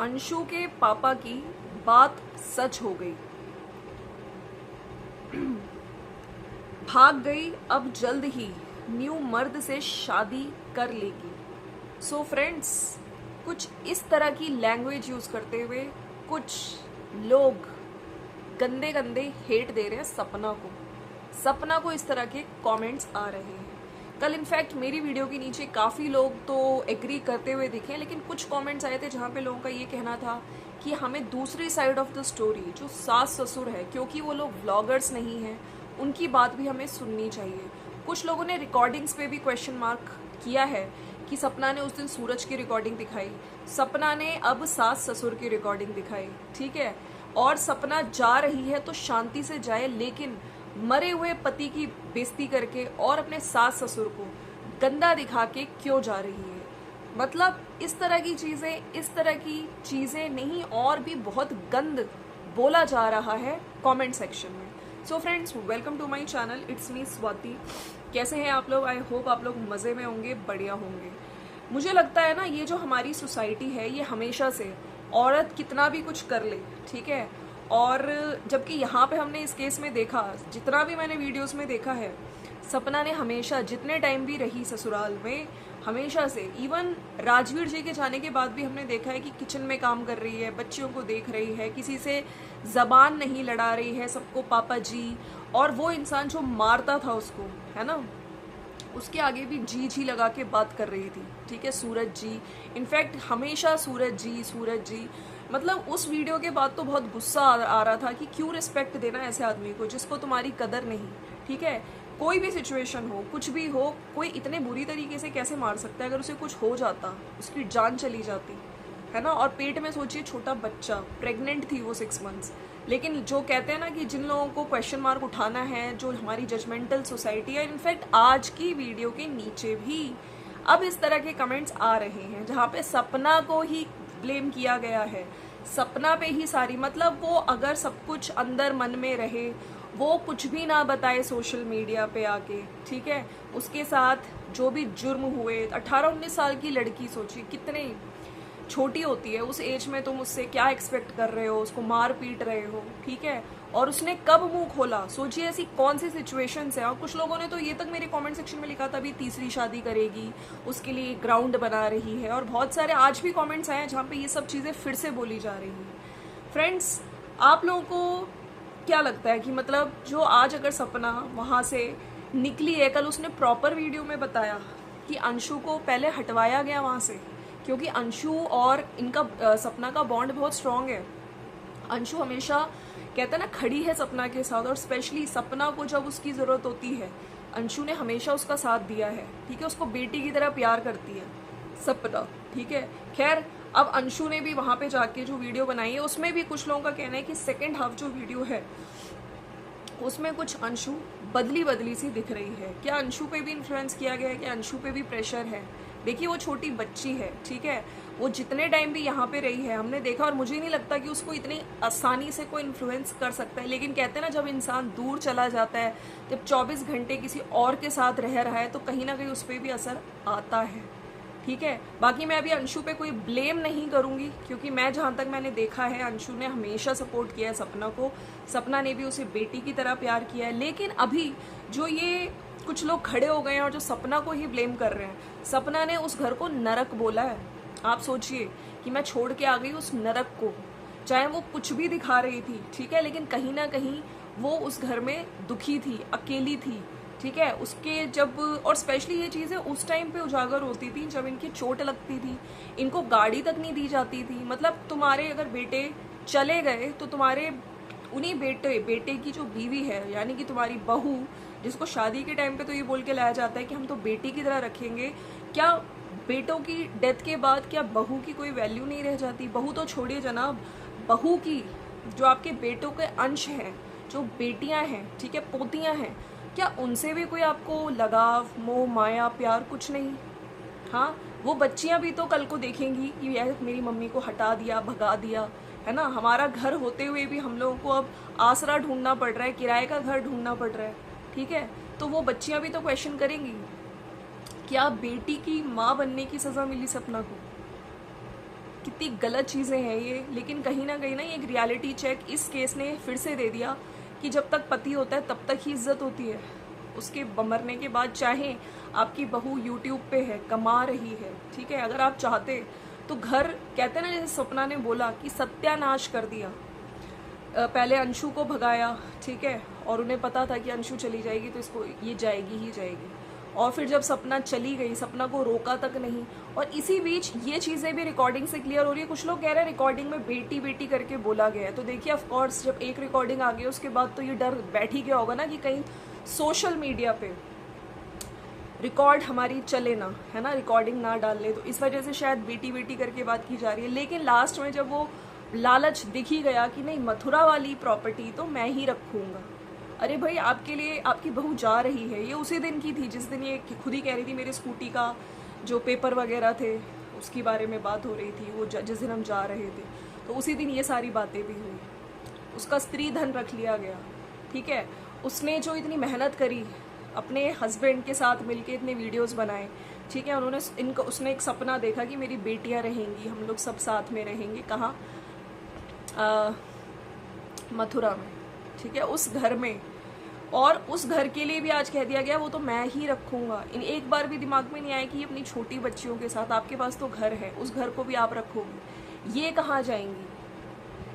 अंशु के पापा की बात सच हो गई। भाग गई अब जल्द ही न्यू मर्द से शादी कर लेगी। सो फ्रेंड्स, कुछ इस तरह की लैंग्वेज यूज करते हुए कुछ लोग गंदे गंदे हेट दे रहे हैं सपना को इस तरह के कमेंट्स आ रहे हैं। कल इनफैक्ट मेरी वीडियो के नीचे काफ़ी लोग तो एग्री करते हुए दिखे, लेकिन कुछ कमेंट्स आए थे जहाँ पे लोगों का ये कहना था कि हमें दूसरी साइड ऑफ द स्टोरी, जो सास ससुर है, क्योंकि वो लोग व्लॉगर्स नहीं हैं, उनकी बात भी हमें सुननी चाहिए। कुछ लोगों ने रिकॉर्डिंग्स पे भी क्वेश्चन मार्क किया है कि सपना ने उस दिन सूरज की रिकॉर्डिंग दिखाई, सपना ने अब सास ससुर की रिकॉर्डिंग दिखाई, ठीक है, और सपना जा रही है तो शांति से जाए, लेकिन मरे हुए पति की बेइज्जती करके और अपने सास ससुर को गंदा दिखा के क्यों जा रही है। मतलब इस तरह की चीजें नहीं, और भी बहुत गंद बोला जा रहा है कमेंट सेक्शन में। So friends, welcome to my channel, it's me Swati. कैसे हैं आप लोग? आई होप आप लोग मजे में होंगे, बढ़िया होंगे। मुझे लगता है ना, ये जो हमारी सोसाइटी है, ये हमेशा से औरत कितना भी कुछ कर ले, ठीक है, और जबकि यहाँ पे हमने इस केस में देखा, जितना भी मैंने वीडियोस में देखा है, सपना ने हमेशा जितने टाइम भी रही ससुराल में, हमेशा से, इवन राजवीर जी के जाने के बाद भी हमने देखा है कि किचन में काम कर रही है, बच्चियों को देख रही है, किसी से जबान नहीं लड़ा रही है, सबको पापा जी। और वो इंसान जो मारता था उसको, है ना, उसके आगे भी जी लगा के बात कर रही थी, ठीक है, सूरज जी। इनफैक्ट हमेशा सूरज जी। मतलब उस वीडियो के बाद तो बहुत गुस्सा आ रहा था कि क्यों रिस्पेक्ट देना ऐसे आदमी को जिसको तुम्हारी कदर नहीं, ठीक है। कोई भी सिचुएशन हो, कुछ भी हो, कोई इतने बुरी तरीके से कैसे मार सकता है? अगर उसे कुछ हो जाता, उसकी जान चली जाती, है ना। और पेट में सोचिए छोटा बच्चा, प्रेग्नेंट थी वो 6 मंथ्स। लेकिन जो कहते हैं ना कि जिन लोगों को क्वेश्चन मार्क उठाना है, जो हमारी जजमेंटल सोसाइटी है, इनफैक्ट आज की वीडियो के नीचे भी अब इस तरह के कमेंट्स आ रहे हैं जहाँ पे सपना को ही ब्लेम किया गया है, सपना पे ही सारी, मतलब वो अगर सब कुछ अंदर मन में रहे, वो कुछ भी ना बताए सोशल मीडिया पे आके, ठीक है, उसके साथ जो भी जुर्म हुए, 18-19 साल की लड़की, सोचिए कितने छोटी होती है उस एज में, तुम उससे क्या एक्सपेक्ट कर रहे हो, उसको मार पीट रहे हो, ठीक है। और उसने कब मुंह खोला, सोचिए ऐसी कौन सी सिचुएशंस है। और कुछ लोगों ने तो ये तक मेरे कमेंट सेक्शन में लिखा था अभी तीसरी शादी करेगी, उसके लिए ग्राउंड बना रही है, और बहुत सारे आज भी कमेंट्स आए हैं जहाँ पे ये सब चीजें फिर से बोली जा रही हैं। फ्रेंड्स, आप लोगों को क्या लगता है कि मतलब जो आज अगर सपना वहां से निकली है, कल उसने प्रॉपर वीडियो में बताया कि अंशु को पहले हटवाया गया वहां से, क्योंकि अंशु और इनका सपना का बॉन्ड बहुत स्ट्रांग है। अंशु हमेशा कहता है ना, खड़ी है सपना के साथ, और स्पेशली सपना को जब उसकी जरूरत होती है, अंशु ने हमेशा उसका साथ दिया है, ठीक है। उसको बेटी की तरह प्यार करती है सपना, ठीक है। खैर, अब अंशु ने भी वहां पे जाके जो वीडियो बनाई है, उसमें भी कुछ लोगों का कहना है कि सेकेंड हाफ जो वीडियो है उसमें कुछ अंशु बदली सी दिख रही है। क्या अंशु पे भी इन्फ्लुएंस किया गया है? क्या अंशु पे भी प्रेशर है? देखिए, वो छोटी बच्ची है, ठीक है, वो जितने टाइम भी यहाँ पे रही है हमने देखा, और मुझे नहीं लगता कि उसको इतनी आसानी से कोई इन्फ्लुएंस कर सकता है। लेकिन कहते हैं ना, जब इंसान दूर चला जाता है, जब 24 घंटे किसी और के साथ रह रहा है, तो कहीं ना कहीं उस पर भी असर आता है, ठीक है। बाकी मैं अभी अंशु पे कोई ब्लेम नहीं करूंगी, क्योंकि मैं जहां तक मैंने देखा है, अंशु ने हमेशा सपोर्ट किया है सपना को, सपना ने भी उसे बेटी की तरह प्यार किया है। लेकिन अभी जो ये कुछ लोग खड़े हो गए हैं और जो सपना को ही ब्लेम कर रहे हैं, सपना ने उस घर को नरक बोला है। आप सोचिए कि मैं छोड़ के आ गई उस नरक को, चाहे वो कुछ भी दिखा रही थी, ठीक है, लेकिन कहीं ना कहीं वो उस घर में दुखी थी, अकेली थी, ठीक है। उसके जब, और स्पेशली ये चीज़ें उस टाइम पे उजागर होती थी जब इनकी चोट लगती थी, इनको गाड़ी तक नहीं दी जाती थी। मतलब तुम्हारे अगर बेटे चले गए तो तुम्हारे उन्हीं बेटे की जो बीवी है, यानी कि तुम्हारी बहू, जिसको शादी के टाइम पे तो ये बोल के लाया जाता है कि हम तो बेटी की तरह रखेंगे, क्या बेटों की डेथ के बाद क्या बहू की कोई वैल्यू नहीं रह जाती? बहू तो छोड़िए जनाब, बहू की जो आपके बेटों के अंश हैं, जो बेटियां हैं, ठीक है, पोतियां हैं, क्या उनसे भी कोई आपको लगाव, मोह, माया, प्यार कुछ नहीं? हाँ, वो बच्चियां भी तो कल को देखेंगी कि यार मेरी मम्मी को हटा दिया, भगा दिया, है ना। हमारा घर होते हुए भी हम लोगों को अब आसरा ढूंढना पड़ रहा है, किराए का घर ढूंढना पड़ रहा है, ठीक है। तो वो बच्चियां भी तो क्वेश्चन करेंगी, क्या बेटी की माँ बनने की सजा मिली सपना को? कितनी गलत चीज़ें हैं ये, लेकिन कहीं ना ये एक रियलिटी चेक इस केस ने फिर से दे दिया कि जब तक पति होता है तब तक ही इज्जत होती है। उसके मरने के बाद चाहे आपकी बहू यूट्यूब पे है, कमा रही है, ठीक है, अगर आप चाहते तो घर, कहते हैं ना जैसे सपना ने बोला कि सत्यानाश कर दिया। पहले अंशु को भगाया, ठीक है, और उन्हें पता था कि अंशु चली जाएगी तो इसको ये जाएगी ही जाएगी, और फिर जब सपना चली गई, सपना को रोका तक नहीं। और इसी बीच ये चीज़ें भी रिकॉर्डिंग से क्लियर हो रही है। कुछ लोग कह रहे हैं रिकॉर्डिंग में बेटी बेटी करके बोला गया है, तो देखिए ऑफ कोर्स जब एक रिकॉर्डिंग आ गई उसके बाद तो ये डर बैठ ही गया होगा ना कि कहीं सोशल मीडिया पे रिकॉर्ड हमारी चले ना, है ना, रिकॉर्डिंग ना डाल ले, तो इस वजह से शायद बेटी बेटी करके बात की जा रही है। लेकिन लास्ट में जब वो लालच दिख ही गया कि नहीं मथुरा वाली प्रॉपर्टी तो मैं ही रखूँगा, अरे भाई आपके लिए आपकी बहू जा रही है, ये उसी दिन की थी जिस दिन ये खुद ही कह रही थी मेरे स्कूटी का जो पेपर वगैरह थे उसकी बारे में बात हो रही थी, वो जिस दिन हम जा रहे थे तो उसी दिन ये सारी बातें भी हुई। उसका स्त्री धन रख लिया गया, ठीक है, उसने जो इतनी मेहनत करी अपने हस्बैंड के साथ मिलके इतने वीडियोस बनाए, ठीक है, उसने एक सपना देखा कि मेरी बेटियां रहेंगी, हम लोग सब साथ में रहेंगे, कहाँ, मथुरा में, ठीक है, उस घर में। और उस घर के लिए भी आज कह दिया गया वो तो मैं ही रखूँगा। इन एक बार भी दिमाग में नहीं आया कि ये अपनी छोटी बच्चियों के साथ, आपके पास तो घर है, उस घर को भी आप रखोगे, ये कहाँ जाएंगी,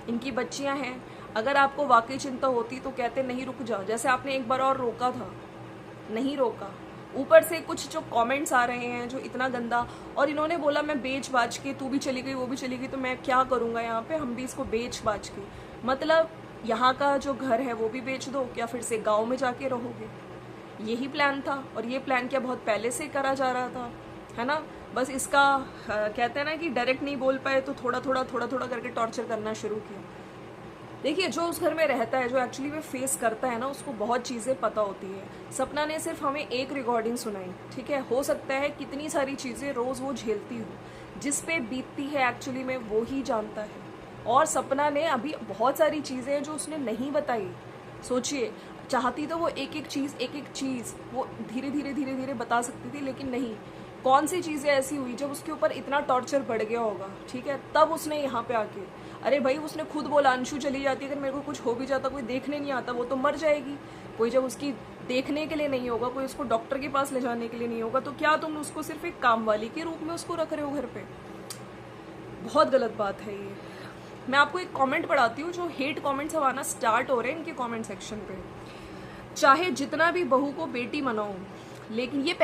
इनकी बच्चियां हैं। अगर आपको वाकई चिंता होती तो कहते नहीं रुक जाओ, जैसे आपने एक बार और रोका था, नहीं रोका। ऊपर से कुछ जो कमेंट्स आ रहे हैं जो इतना गंदा, और इन्होंने बोला मैं बेच बाच के, तू भी चली गई वो भी चली गई तो मैं क्या करूँगा यहाँ पे, हम भी इसको बेच बाच के, मतलब यहाँ का जो घर है वो भी बेच दो, क्या फिर से गाँव में जाके रहोगे, यही प्लान था। और ये प्लान क्या बहुत पहले से करा जा रहा था, है ना, बस इसका कहते हैं ना कि डायरेक्ट नहीं बोल पाए तो थोड़ा थोड़ा करके टॉर्चर करना शुरू किया। देखिए जो उस घर में रहता है, जो एक्चुअली में फेस करता है ना, उसको बहुत चीज़ें पता होती है। सपना ने सिर्फ हमें एक रिकॉर्डिंग सुनाई, ठीक है, हो सकता है कितनी सारी चीज़ें रोज़ वो झेलती हो, जिस पे बीतती है एक्चुअली में वो ही जानता है। और सपना ने अभी बहुत सारी चीज़ें हैं जो उसने नहीं बताई। सोचिए, चाहती तो वो एक एक चीज़ वो धीरे धीरे बता सकती थी, लेकिन नहीं, कौन सी चीज़ें ऐसी हुई जब उसके ऊपर इतना टॉर्चर बढ़ गया होगा, ठीक है, तब उसने यहाँ पे आके, अरे भाई उसने खुद बोला अंशु चली जाती, अगर मेरे को कुछ हो भी जाता, कोई देखने नहीं आता, वो तो मर जाएगी, कोई जब उसकी देखने के लिए नहीं होगा, कोई उसको डॉक्टर के पास ले जाने के लिए नहीं होगा, तो क्या तुम उसको सिर्फ एक काम वाली के रूप में उसको रख रहे हो घर पे। बहुत गलत बात है ये। मैं आपको एक कमेंट पढ़ाती हूँ, जो हेट कमेंट्स अब आना स्टार्ट हो रहे हैं इनके कमेंट सेक्शन पे। चाहे जितना भी बहू को बेटी मनाओ, लेकिन ये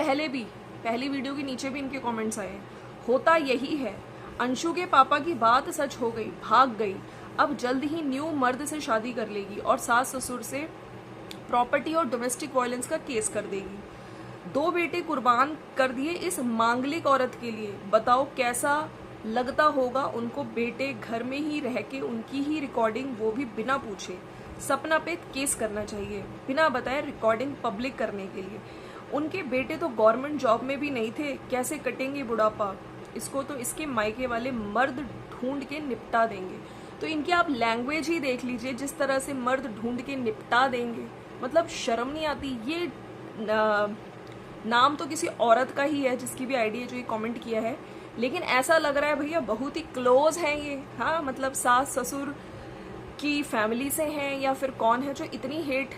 पहली वीडियो के नीचे भी इनके कमेंट्स आए, होता यही है, अंशु के पापा की बात सच हो गई, भाग गई, अब जल्द ही न्यू मर्द से शादी कर लेगी और सास ससुर से प्रॉपर्टी और डोमेस्टिक वायलेंस का केस कर देगी। 2 बेटे कुर्बान कर दिए इस मांगलिक औरत के लिए, बताओ कैसा लगता होगा उनको। बेटे घर में ही रह के उनकी ही रिकॉर्डिंग, वो भी बिना पूछे। सपना पे केस करना चाहिए, बिना बताए रिकॉर्डिंग पब्लिक करने के लिए। उनके बेटे तो गवर्नमेंट जॉब में भी नहीं थे, कैसे कटेंगे बुढ़ापा, इसको तो इसके मायके वाले मर्द ढूंढ के निपटा देंगे। तो इनकी आप लैंग्वेज ही देख लीजिए, जिस तरह से मर्द ढूंढ के निपटा देंगे, मतलब शर्म नहीं आती। ये नाम तो किसी औरत का ही है जिसकी भी आईडी है जो ये कमेंट किया है, लेकिन ऐसा लग रहा है भैया बहुत ही क्लोज हैं ये, हाँ, मतलब सास ससुर की फैमिली से हैं या फिर कौन है जो इतनी हेट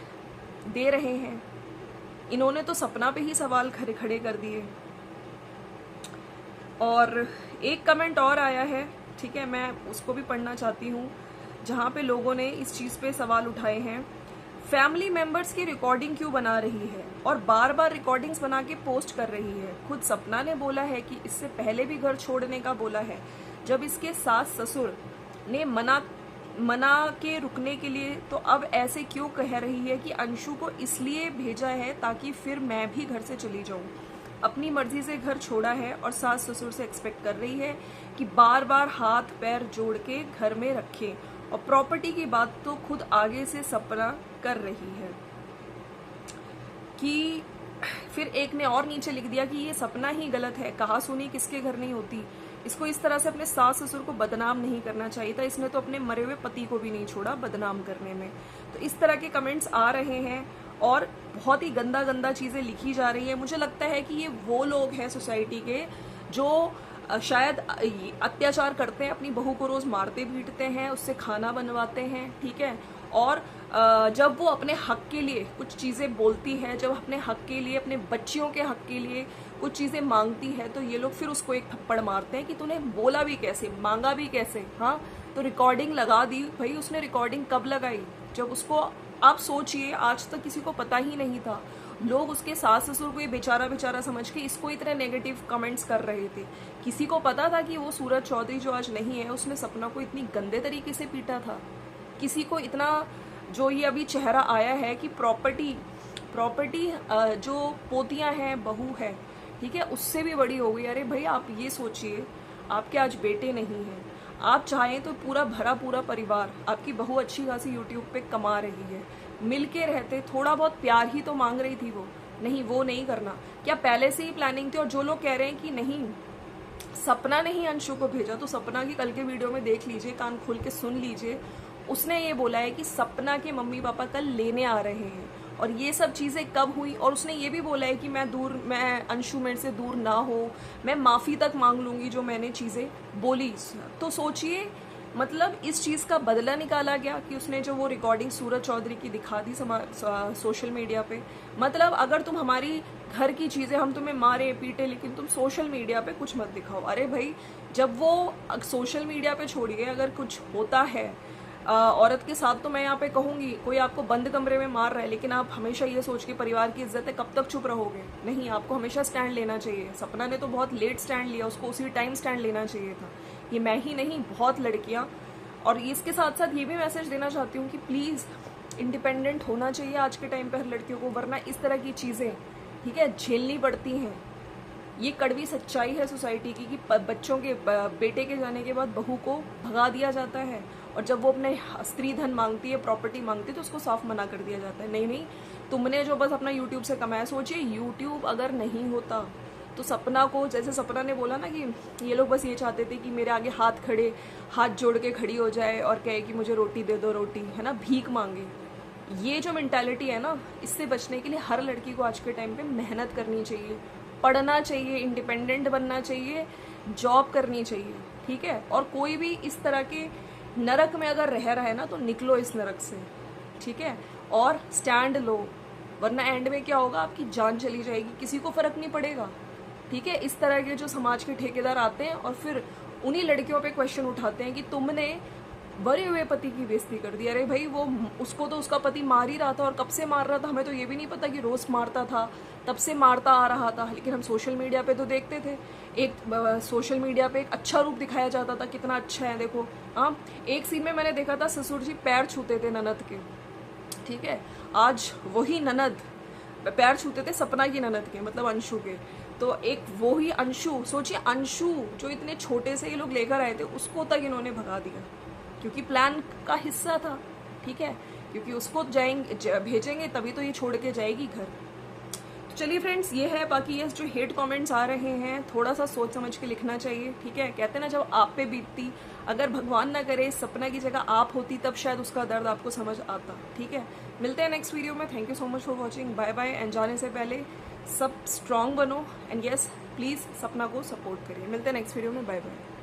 दे रहे हैं। इन्होंने तो सपना पे ही सवाल खड़े कर दिए। और एक कमेंट और आया है, ठीक है, मैं उसको भी पढ़ना चाहती हूँ, जहाँ पे लोगों ने इस चीज़ पे सवाल उठाए हैं। फैमिली मेंबर्स की रिकॉर्डिंग क्यों बना रही है और बार बार रिकॉर्डिंग्स बना के पोस्ट कर रही है। खुद सपना ने बोला है कि इससे पहले भी घर छोड़ने का बोला है, जब इसके सास ससुर ने मना के रुकने के लिए, तो अब ऐसे क्यों कह रही है कि अंशु को इसलिए भेजा है ताकि फिर मैं भी घर से चली जाऊं। अपनी मर्जी से घर छोड़ा है और सास ससुर से एक्सपेक्ट कर रही है कि बार बार हाथ पैर जोड़ के घर में रखें, और प्रॉपर्टी की बात तो खुद आगे से सपना कर रही है। कि फिर एक ने और नीचे लिख दिया कि ये सपना ही गलत है, कहा सुनी किसके घर नहीं होती, इसको इस तरह से अपने सास ससुर को बदनाम नहीं करना चाहिए था, इसने तो अपने मरे हुए पति को भी नहीं छोड़ा बदनाम करने में। तो इस तरह के कमेंट्स आ रहे हैं और बहुत ही गंदा चीज़ें लिखी जा रही है। मुझे लगता है कि ये वो लोग हैं सोसाइटी के जो शायद अत्याचार करते हैं, अपनी बहू को रोज मारते पीटते हैं, उससे खाना बनवाते हैं, ठीक है। और जब वो अपने हक के लिए कुछ चीजें बोलती है, जब अपने हक के लिए, अपने बच्चियों के हक के लिए कुछ चीजें मांगती है, तो ये लोग फिर उसको एक थप्पड़ मारते हैं कि तूने बोला भी कैसे, मांगा भी कैसे। हाँ, तो रिकॉर्डिंग लगा दी। भाई उसने रिकॉर्डिंग कब लगाई? जब उसको, आप सोचिए, आज तक किसी को पता ही नहीं था। लोग उसके सास ससुर को ये बेचारा समझ के इसको इतने नेगेटिव कमेंट्स कर रहे थे। किसी को पता था कि वो सूरज चौधरी जो आज नहीं है, उसने सपना को इतनी गंदे तरीके से पीटा था? किसी को इतना, जो ये अभी चेहरा आया है कि प्रॉपर्टी जो पोतियां हैं, बहू है, ठीक है, उससे भी बड़ी हो गई। अरे भाई आप ये सोचिए, आपके आज बेटे नहीं हैं, आप चाहें तो पूरा भरा पूरा परिवार, आपकी बहू अच्छी खासी यूट्यूब पे कमा रही है, मिलके रहते, थोड़ा बहुत प्यार ही तो मांग रही थी वो। नहीं, वो नहीं करना। क्या पहले से ही प्लानिंग थी? और जो लोग कह रहे हैं कि नहीं, सपना ने ही अंशु को भेजा, तो सपना की कल के वीडियो में देख लीजिए, कान खोल के सुन लीजिए। उसने ये बोला है कि सपना के मम्मी पापा कल लेने आ रहे हैं। और ये सब चीजें कब हुई? और उसने ये भी बोला है कि मैं अंशु मेरे से दूर ना हो, मैं माफी तक मांग लूंगी जो मैंने चीजें बोली। तो सोचिए, मतलब इस चीज का बदला निकाला गया कि उसने जो वो रिकॉर्डिंग सूरज चौधरी की दिखा दी सोशल मीडिया पे। मतलब अगर तुम हमारी घर की चीजें, हम तुम्हें मारे पीटे, लेकिन तुम सोशल मीडिया पे कुछ मत दिखाओ। अरे भाई, जब वो सोशल मीडिया पे छोड़िए, अगर कुछ होता है औरत के साथ, तो मैं यहाँ पे कहूंगी, कोई आपको बंद कमरे में मार रहा है, लेकिन आप हमेशा ये सोच के, परिवार की इज्जत है, कब तक चुप रहोगे? नहीं, आपको हमेशा स्टैंड लेना चाहिए। सपना ने तो बहुत लेट स्टैंड लिया, उसको उसी टाइम स्टैंड लेना चाहिए था। ये मैं ही नहीं, बहुत लड़कियां। और इसके साथ साथ ये भी मैसेज देना चाहती हूँ कि प्लीज इंडिपेंडेंट होना चाहिए आज के टाइम पे हर लड़कियों को, वरना इस तरह की चीजें, ठीक है, झेलनी पड़ती हैं। ये कड़वी सच्चाई है सोसाइटी की कि बच्चों के, बेटे के जाने के बाद बहू को भगा दिया जाता है, और जब वो अपने स्त्री धन मांगती है, प्रॉपर्टी मांगती है, तो उसको साफ मना कर दिया जाता है। नहीं, तुमने जो बस अपना यूट्यूब से कमाया, सोचिए यूट्यूब अगर नहीं होता तो सपना को, जैसे सपना ने बोला ना कि ये लोग बस ये चाहते थे कि मेरे आगे हाथ जोड़ के खड़ी हो जाए और कहे कि मुझे रोटी दे दो, रोटी, है ना, भीख मांगे। ये जो मेंटालिटी है ना, इससे बचने के लिए हर लड़की को आज के टाइम पे मेहनत करनी चाहिए, पढ़ना चाहिए, इंडिपेंडेंट बनना चाहिए, जॉब करनी चाहिए, ठीक है। और कोई भी इस तरह के नरक में अगर रह रहा है ना, तो निकलो इस नरक से, ठीक है, और स्टैंड लो, वरना एंड में क्या होगा, आपकी जान चली जाएगी, किसी को फर्क नहीं पड़ेगा, ठीक है। इस तरह के जो समाज के ठेकेदार आते हैं और फिर उन्हीं लड़कियों पे क्वेश्चन उठाते हैं कि तुमने मरे हुए पति की बेइज्जती कर दी। अरे भाई, वो उसको तो उसका पति मार ही रहा था, और कब से मार रहा था, हमें तो ये भी नहीं पता कि रोज मारता था, तब से मारता आ रहा था, लेकिन हम सोशल मीडिया पे तो देखते थे। एक सोशल मीडिया पे एक अच्छा रूप दिखाया जाता था, कितना अच्छा है देखो। हाँ, एक सीन में मैंने देखा था, ससुर जी पैर छूते थे ननद के, ठीक है, आज वही ननद पैर छूते थे सपना की ननद के, मतलब अंशु के। तो एक वो ही अंशु, सोचिए, अंशु जो इतने छोटे से ये लोग लेकर आए थे, उसको तक इन्होंने भगा दिया, क्योंकि प्लान का हिस्सा था, ठीक है, क्योंकि उसको भेजेंगे तभी तो ये छोड़ के जाएगी घर। तो चलिए फ्रेंड्स, ये है। बाकी ये जो हेट कमेंट्स आ रहे हैं, थोड़ा सा सोच समझ के लिखना चाहिए, ठीक है। कहते हैं ना, जब आप पे बीतती, अगर भगवान ना करे सपना की जगह आप होती, तब शायद उसका दर्द आपको समझ आता, ठीक है। मिलते हैं नेक्स्ट वीडियो में। Thank you so much for watching. Bye bye. And जाने से पहले सब स्ट्रांग बनो, एंड यस, प्लीज सपना को सपोर्ट करिए। मिलते हैं नेक्स्ट वीडियो में। Bye bye.